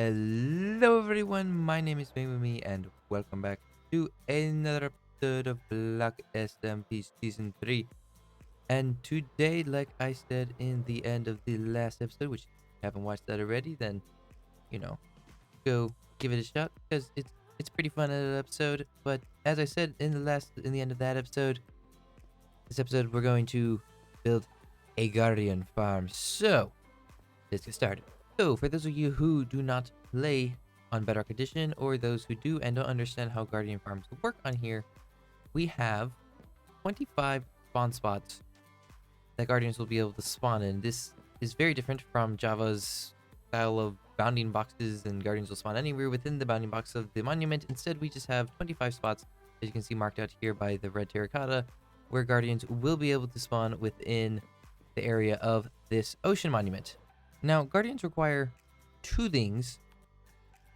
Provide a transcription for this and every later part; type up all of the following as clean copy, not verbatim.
Hello everyone, my name is Bangboomme and welcome back to another episode of BlockSMP Season 3. And today, like I said in the end of the last episode, which if you haven't watched that already, then, go give it a shot because it's pretty fun at an episode. But as I said in the end of that episode, this episode we're going to build a guardian farm. So, let's get started. So, for those of you who do not play on Bedrock Edition, or those who do and don't understand how Guardian Farms work on here, we have 25 spawn spots that Guardians will be able to spawn in. This is very different from Java's style of bounding boxes, and Guardians will spawn anywhere within the bounding box of the monument. Instead, we just have 25 spots, as you can see marked out here by the red terracotta, where Guardians will be able to spawn within the area of this ocean monument. Now, Guardians require two things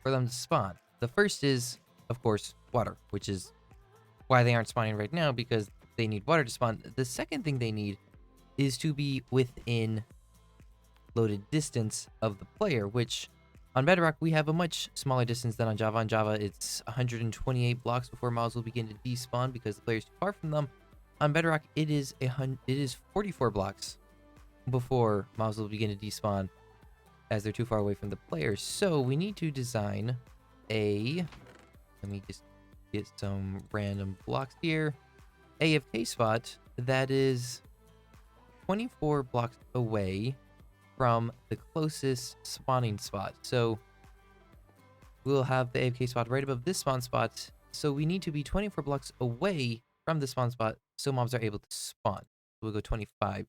for them to spawn. The first is, of course, water, which is why they aren't spawning right now, because they need water to spawn. The second thing they need is to be within loaded distance of the player, which on Bedrock, we have a much smaller distance than on Java. On Java, it's 128 blocks before mobs will begin to despawn because the player is too far from them. On Bedrock, it is 44 blocks before mobs will begin to despawn, as they're too far away from the players. So we need to design let me just get some random blocks here, AFK spot that is 24 blocks away from the closest spawning spot. So we'll have the AFK spot right above this spawn spot. So we need to be 24 blocks away from the spawn spot so mobs are able to spawn. So we'll go 25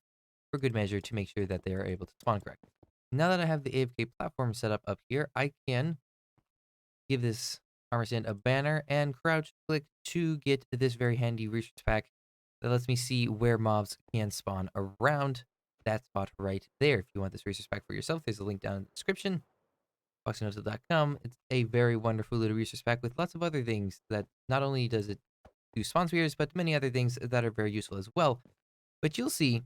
for good measure to make sure that they are able to spawn correctly. Now that I have the AFK platform set up here, I can give this armor stand a banner and crouch click to get this very handy resource pack that lets me see where mobs can spawn around that spot right there. If you want this resource pack for yourself, there's a link down in the description, FoxyNoTail.com. It's a very wonderful little resource pack with lots of other things that not only does it do spawn spheres, but many other things that are very useful as well. But you'll see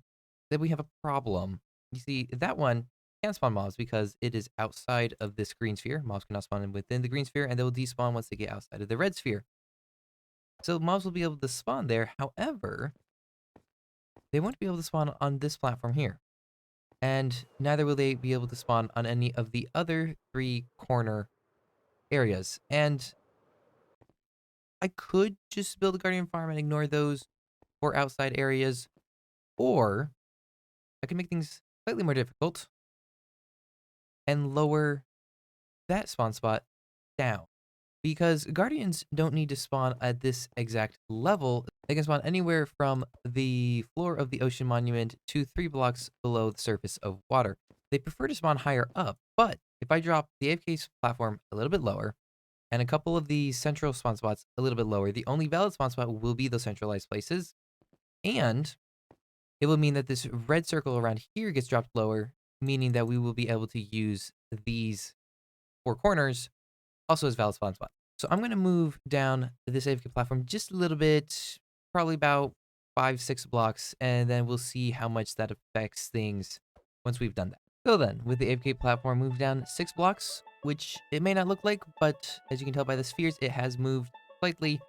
that we have a problem. You see, that one can't spawn mobs because it is outside of this green sphere. Mobs cannot spawn within the green sphere, and they will despawn once they get outside of the red sphere. So mobs will be able to spawn there. However, they won't be able to spawn on this platform here. And neither will they be able to spawn on any of the other three corner areas. And I could just build a guardian farm and ignore those for outside areas, or I can make things slightly more difficult and lower that spawn spot down. Because Guardians don't need to spawn at this exact level. They can spawn anywhere from the floor of the ocean monument to 3 blocks below the surface of water. They prefer to spawn higher up, but if I drop the AFK platform a little bit lower, and a couple of the central spawn spots a little bit lower, the only valid spawn spot will be those centralized places, and it will mean that this red circle around here gets dropped lower, meaning that we will be able to use these 4 corners also as valid spawn spot. So I'm going to move down this AFK platform just a little bit, probably about 5-6 blocks, and then we'll see how much that affects things once we've done that. So then, with the AFK platform moved down 6 blocks, which it may not look like, but as you can tell by the spheres, it has moved slightly.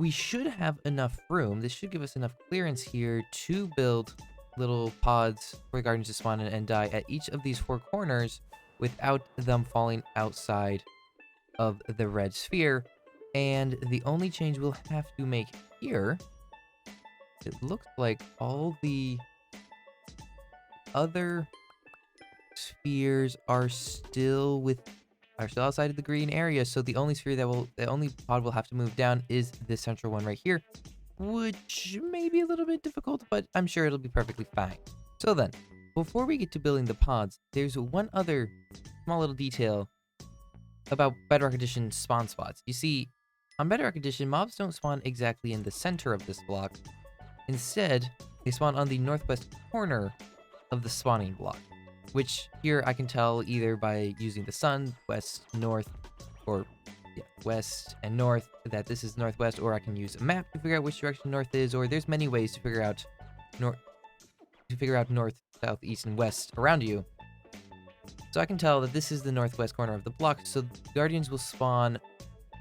We should have enough room. This should give us enough clearance here to build little pods for the guardians to spawn in and die at each of these 4 corners without them falling outside of the red sphere. And the only change we'll have to make here, it looks like all the other spheres are still outside of the green area. So the only the only pod we'll have to move down is this central one right here, which may be a little bit difficult, but I'm sure it'll be perfectly fine. So then, before we get to building the pods, there's one other small little detail about Bedrock Edition spawn spots. You see, on Bedrock Edition, mobs don't spawn exactly in the center of this block. Instead, they spawn on the northwest corner of the spawning block, which here I can tell either by using the sun, west, north, or west and north, that this is northwest, or I can use a map to figure out which direction north is, or there's many ways to figure out north, south, east, and west around you. So I can tell that this is the northwest corner of the block, so guardians will spawn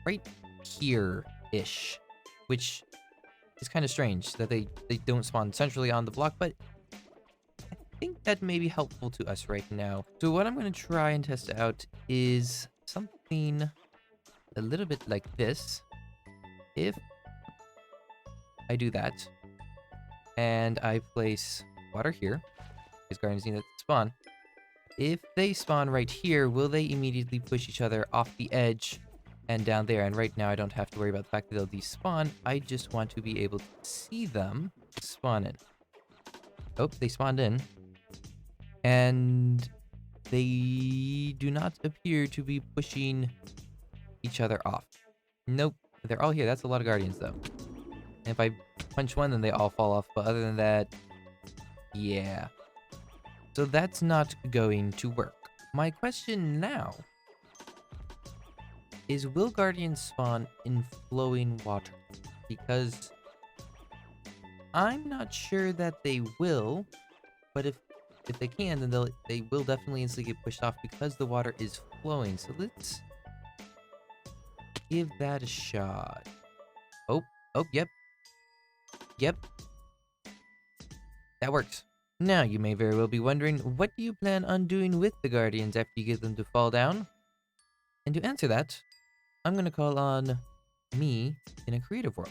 right here-ish, which is kind of strange that they don't spawn centrally on the block, but I think that may be helpful to us right now. So what I'm going to try and test out is something a little bit like this. If I do that, and I place water here, these guardians need to spawn. If they spawn right here, will they immediately push each other off the edge and down there? And right now I don't have to worry about the fact that they'll despawn. I just want to be able to see them spawn in. Oh, they spawned in. And they do not appear to be pushing each other off. Nope, they're all here. That's a lot of guardians though. And if I punch one, then they all fall off. But other than that, yeah. So that's not going to work. My question now is, will guardians spawn in flowing water? Because I'm not sure that they will, but if they can, then they will definitely instantly get pushed off because the water is flowing. So let's give that a shot. Oh, yep. That works. Now, you may very well be wondering, what do you plan on doing with the guardians after you get them to fall down? And to answer that, I'm going to call on me in a creative world.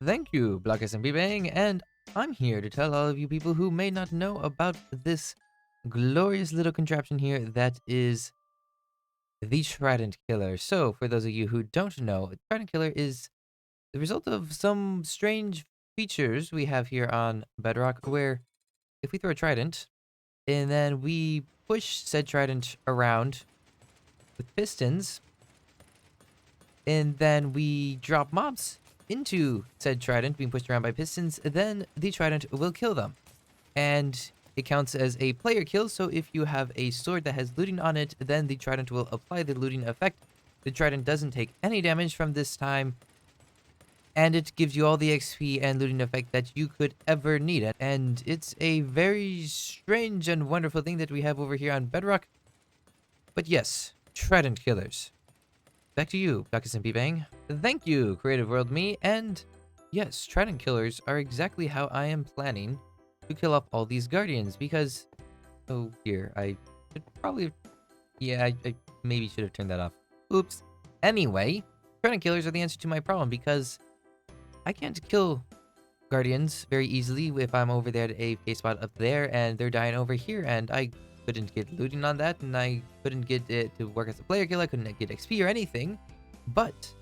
Thank you, BlockSMP Bang, and I'm here to tell all of you people who may not know about this glorious little contraption here that is the Trident Killer. So, for those of you who don't know, Trident Killer is the result of some strange features we have here on Bedrock, where if we throw a trident, and then we push said trident around with pistons, and then we drop mobs into said trident being pushed around by pistons, then the trident will kill them. And it counts as a player kill, so if you have a sword that has looting on it, then the trident will apply the looting effect. The trident doesn't take any damage from this time, and it gives you all the XP and looting effect that you could ever need. And it's a very strange and wonderful thing that we have over here on Bedrock. But yes, Trident Killers. Back to you, BlockSMP Bang. Thank you, Creative World Me. And yes, Trident Killers are exactly how I am planning to kill off all these guardians. Because, oh dear, I should probably, yeah, I maybe should have turned that off. Oops. Anyway, Trident Killers are the answer to my problem, because I can't kill guardians very easily if I'm over there at a AFK spot up there and they're dying over here, and I couldn't get looting on that, and I couldn't get it to work as a player kill. I couldn't get XP or anything. But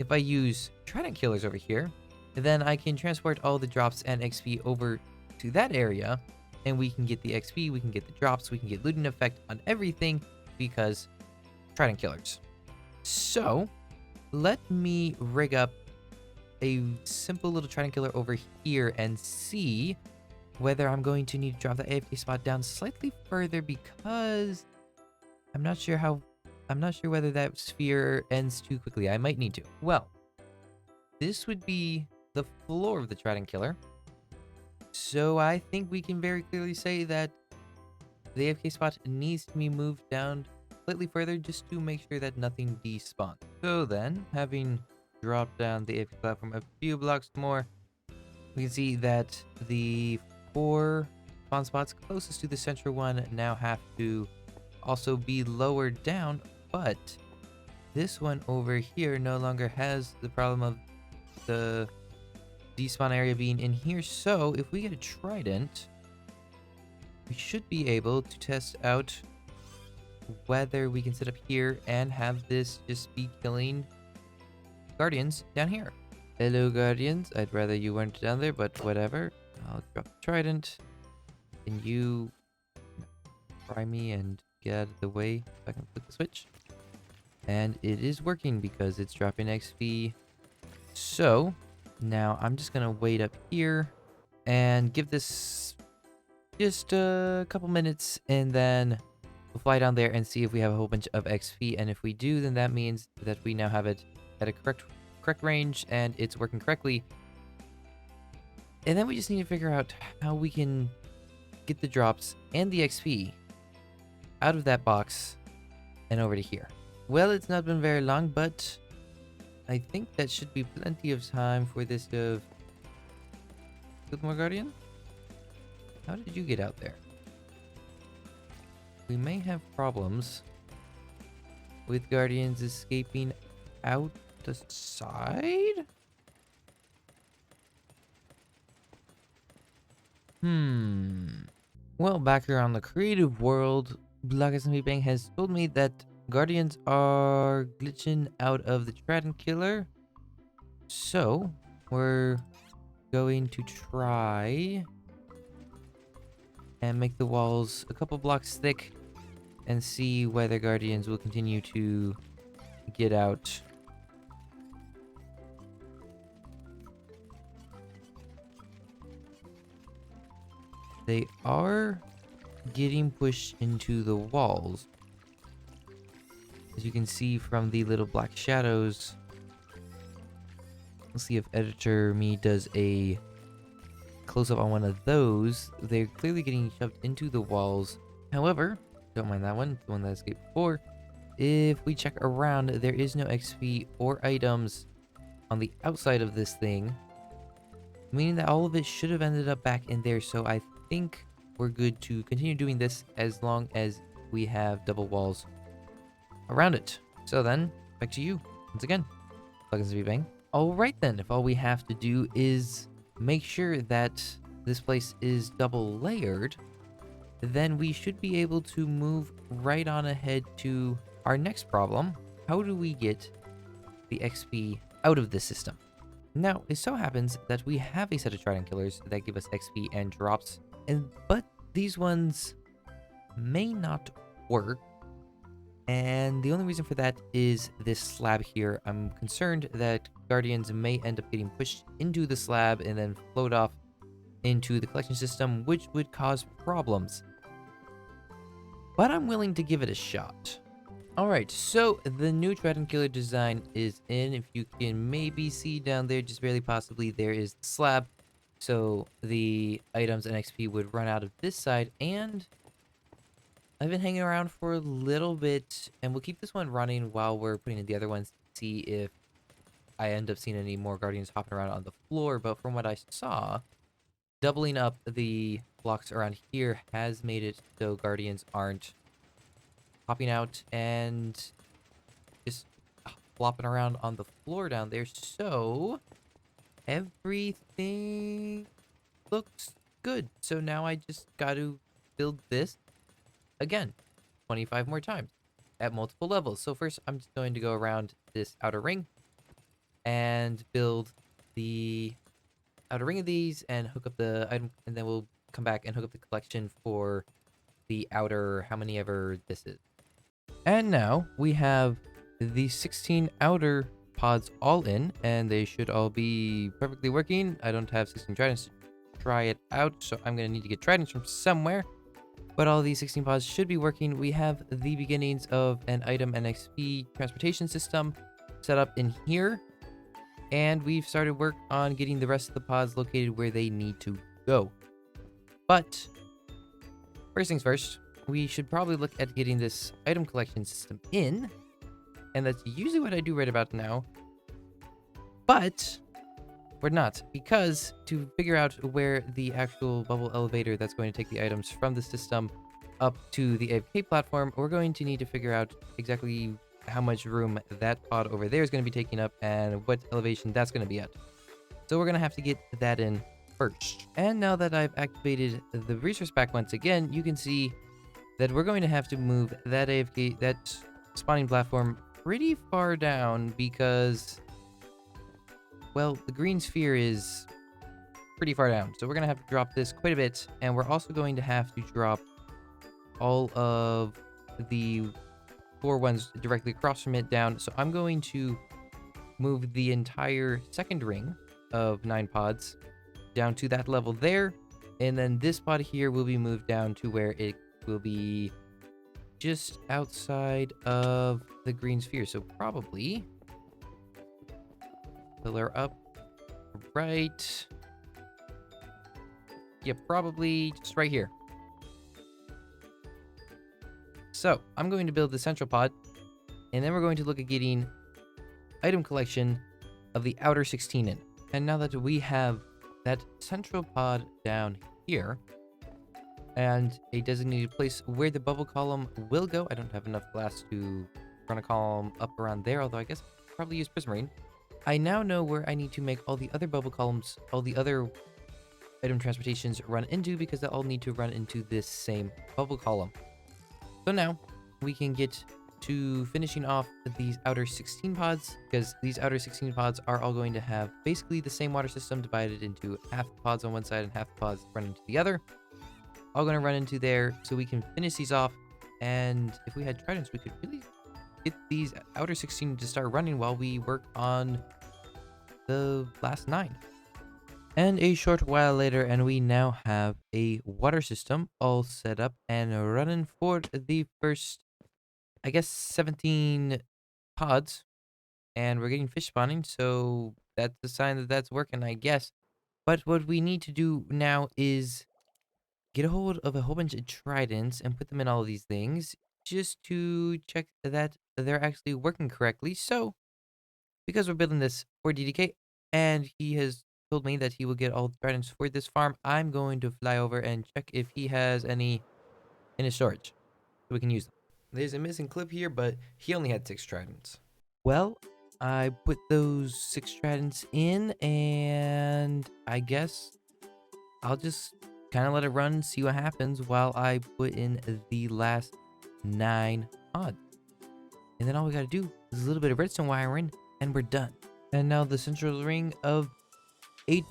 if I use Trident Killers over here, then I can transport all the drops and XP over to that area, and we can get the XP, we can get the drops, we can get looting effect on everything because Trident Killers. So let me rig up a simple little Trident Killer over here and see whether I'm going to need to drop the AFK spot down slightly further, because I'm not sure whether that sphere ends too quickly. I might need to. Well, this would be the floor of the Trident Killer, so I think we can very clearly say that the AFK spot needs to be moved down slightly further just to make sure that nothing despawns. So then, having drop down the AFK platform a few blocks more, we can see that the 4 spawn spots closest to the central one now have to also be lowered down, but this one over here no longer has the problem of the despawn area being in here. So if we get a trident, we should be able to test out whether we can sit up here and have this just be killing guardians down here. Hello, guardians. I'd rather you weren't down there, but whatever. I'll drop the trident. Can you try me and get out of the way so I can flip the switch? And it is working because it's dropping XP. So now I'm just gonna wait up here and give this just a couple minutes, and then we'll fly down there and see if we have a whole bunch of XP. And if we do, then that means that we now have it at a correct range and it's working correctly. And then we just need to figure out how we can get the drops and the XP out of that box and over to here. Well, it's not been very long, but I think that should be plenty of time for this to have... Good more Guardian? How did you get out there? We may have problems with Guardians escaping out the side? Well, back here on the creative world, BlockSMP Bang has told me that Guardians are glitching out of the Trident Killer. So, we're going to try and make the walls a couple blocks thick and see whether Guardians will continue to get out. They are getting pushed into the walls. As you can see from the little black shadows. Let's see if editor me does a close-up on one of those. They're clearly getting shoved into the walls. However, don't mind that one, the one that escaped before. If we check around, there is no XP or items on the outside of this thing, meaning that all of it should have ended up back in there. So I think we're good to continue doing this as long as we have double walls around it. So then, back to you once again, BlockSMP Bang. Alright then, if all we have to do is make sure that this place is double layered, then we should be able to move right on ahead to our next problem. How do we get the XP out of this system? Now, it so happens that we have a set of Trident Killers that give us XP and drops, but these ones may not work. And the only reason for that is this slab here. I'm concerned that Guardians may end up getting pushed into the slab and then float off into the collection system, which would cause problems. But I'm willing to give it a shot. Alright, so the new Trident Killer design is in. If you can maybe see down there, just barely possibly, there is the slab. So the items and XP would run out of this side, and I've been hanging around for a little bit, and we'll keep this one running while we're putting in the other ones to see if I end up seeing any more Guardians hopping around on the floor. But from what I saw, doubling up the blocks around here has made it so Guardians aren't hopping out and just flopping around on the floor down there. So everything looks good. So now I just got to build this again 25 more times at multiple levels. So first I'm just going to go around this outer ring and build the outer ring of these and hook up the item, and then we'll come back and hook up the collection for the outer, how many ever this is. And now we have the 16 outer pods all in, and they should all be perfectly working. I don't have 16 tridents to try it out, so I'm going to need to get tridents from somewhere. But all these 16 pods should be working. We have the beginnings of an item and XP transportation system set up in here. And we've started work on getting the rest of the pods located where they need to go. But first things first, we should probably look at getting this item collection system in. And that's usually what I do right about now. But we're not, because to figure out where the actual bubble elevator that's going to take the items from the system up to the AFK platform, we're going to need to figure out exactly how much room that pod over there is going to be taking up and what elevation that's going to be at. So we're going to have to get that in first. And now that I've activated the resource pack once again, you can see that we're going to have to move that AFK, that spawning platform, pretty far down because, well, the green sphere is pretty far down. So we're going to have to drop this quite a bit. And we're also going to have to drop all of the 4 ones directly across from it down. So I'm going to move the entire second ring of 9 pods down to that level there. And then this pod here will be moved down to where it will be just outside of the green sphere. So probably pillar up right. Yeah, probably just right here. So I'm going to build the central pod, and then we're going to look at getting item collection of the outer 16 in. And now that we have that central pod down here and a designated place where the bubble column will go, I don't have enough glass to run a column up around there, although I guess I'll probably use prismarine. I now know where I need to make all the other bubble columns, all the other item transportations run into, because they all need to run into this same bubble column. So now we can get to finishing off these outer 16 pods, because these outer 16 pods are all going to have basically the same water system divided into half the pods on one side and half the pods run into the other. All going to run into there, so we can finish these off. And if we had tridents, we could really get these outer 16 to start running while we work on the last 9. And a short while later, and we now have a water system all set up and running for the first, I guess, 17 pods. And we're getting fish spawning, so that's a sign that that's working, I guess. But what we need to do now is get a hold of a whole bunch of tridents and put them in all of these things just to check that they're actually working correctly. So, because we're building this for DDK, and he has told me that he will get all the tridents for this farm, I'm going to fly over and check if he has any in his storage, so we can use them. There's a missing clip here, but he only had 6 tridents. Well, I put those 6 tridents in, and I guess I'll just kind of let it run, see what happens while I put in the last 9 pods. And then all we gotta do is a little bit of redstone wiring, and we're done. And now the central ring of 8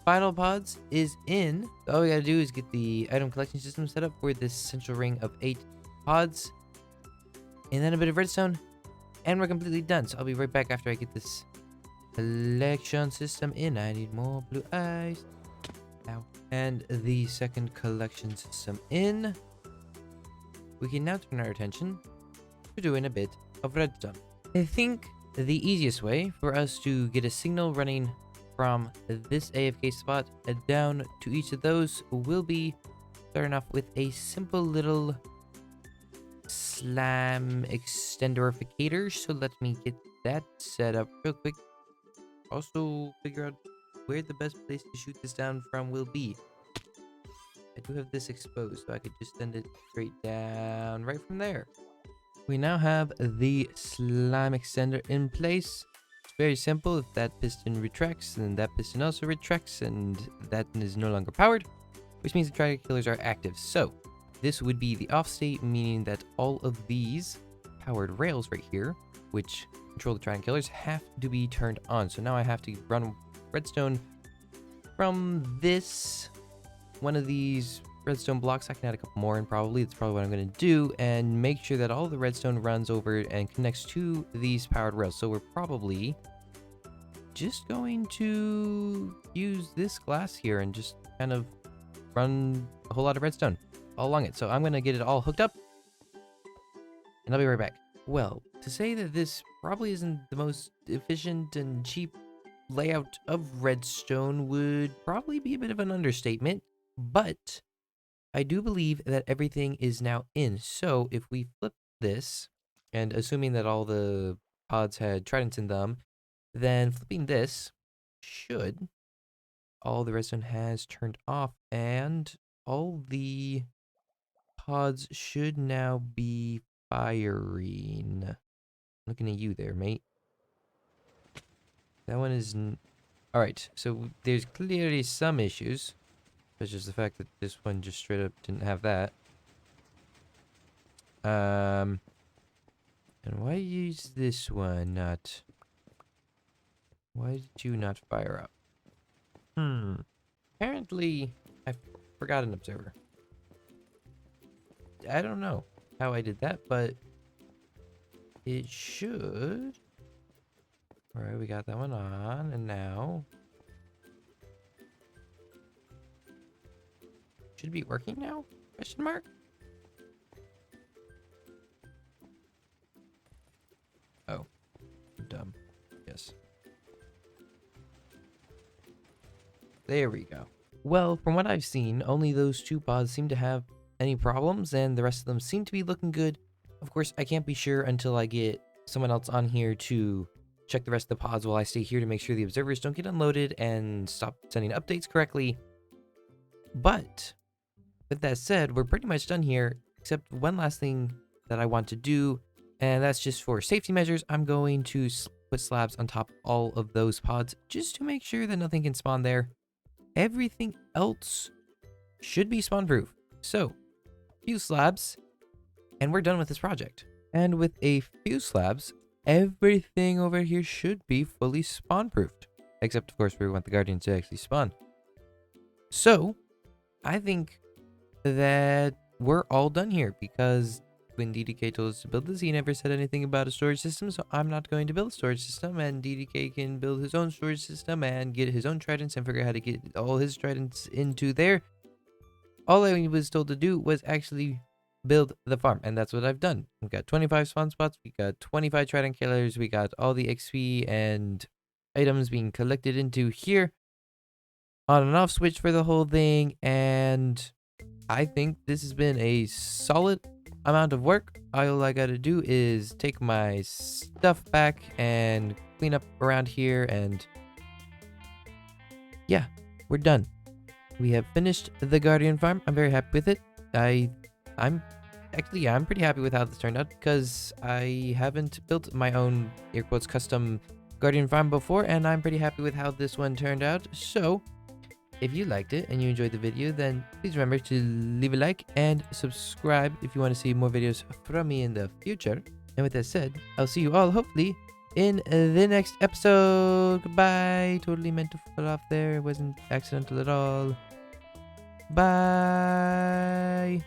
final pods is in. All we gotta do is get the item collection system set up for this central ring of 8 pods. And then a bit of redstone, and we're completely done. So I'll be right back after I get this collection system in. I need more blue eyes. Ow. And the second collection system in. We can now turn our attention to doing a bit of redstone. I think the easiest way for us to get a signal running from this AFK spot down to each of those will be starting off with a simple little slam extenderificator. So let me get that set up real quick. Also figure out where the best place to shoot this down from will be. I do have this exposed, so I could just send it straight down right from there. We now have the slime extender in place. It's very simple. If that piston retracts, then that piston also retracts, and that is no longer powered, which means the Trident Killers are active. So this would be the off state, meaning that all of these powered rails right here, which control the Trident Killers, have to be turned on. So now I have to run redstone from this one of these redstone blocks. I can add a couple more in probably. That's probably what I'm going to do, and make sure that all the redstone runs over and connects to these powered rails. So we're probably just going to use this glass here and just kind of run a whole lot of redstone all along it. So I'm going to get it all hooked up, and I'll be right back. Well, to say that this probably isn't the most efficient and cheap layout of redstone would probably be a bit of an understatement, but I do believe that everything is now in. So if we flip this, and assuming that all the pods had tridents in them, then flipping this should, all the redstone has turned off, and all the pods should now be firing. Looking at you there, mate. That one is... Alright, so there's clearly some issues. Such as the fact that this one just straight up didn't have that. And why is this one not... Why did you not fire up? Apparently, I forgot an observer. I don't know how I did that, but it should... Alright, we got that one on, and now... Should be working now? Question mark? Oh. I'm dumb. Yes. There we go. Well, from what I've seen, only those 2 pods seem to have any problems, and the rest of them seem to be looking good. Of course, I can't be sure until I get someone else on here to check the rest of the pods while I stay here to make sure the observers don't get unloaded and stop sending updates correctly. But with that said, we're pretty much done here, except one last thing that I want to do, and that's just for safety measures. I'm going to put slabs on top of all of those pods just to make sure that nothing can spawn there. Everything else should be spawn proof. So, few slabs, and we're done with this project. And with a few slabs, everything over here should be fully spawn proofed. Except, of course, we want the guardian to actually spawn. So, I think that we're all done here, because when DDK told us to build this, he never said anything about a storage system, so I'm not going to build a storage system, and DDK can build his own storage system and get his own tridents and figure out how to get all his tridents into there. All I was told to do was actually build the farm, and that's what I've done. We've got 25 spawn spots, we got 25 Trident Killers, we got all the XP and items being collected into here. On and off switch for the whole thing, and I think this has been a solid amount of work. All I gotta do is take my stuff back and clean up around here, and yeah, we're done. We have finished the Guardian farm. I'm very happy with it. I'm pretty happy with how this turned out, because I haven't built my own, air quotes, custom Guardian farm before, and I'm pretty happy with how this one turned out. So if you liked it and you enjoyed the video, then please remember to leave a like and subscribe if you want to see more videos from me in the future. And with that said, I'll see you all hopefully in the next episode. Goodbye. Totally meant to fall off there. It wasn't accidental at all. Bye.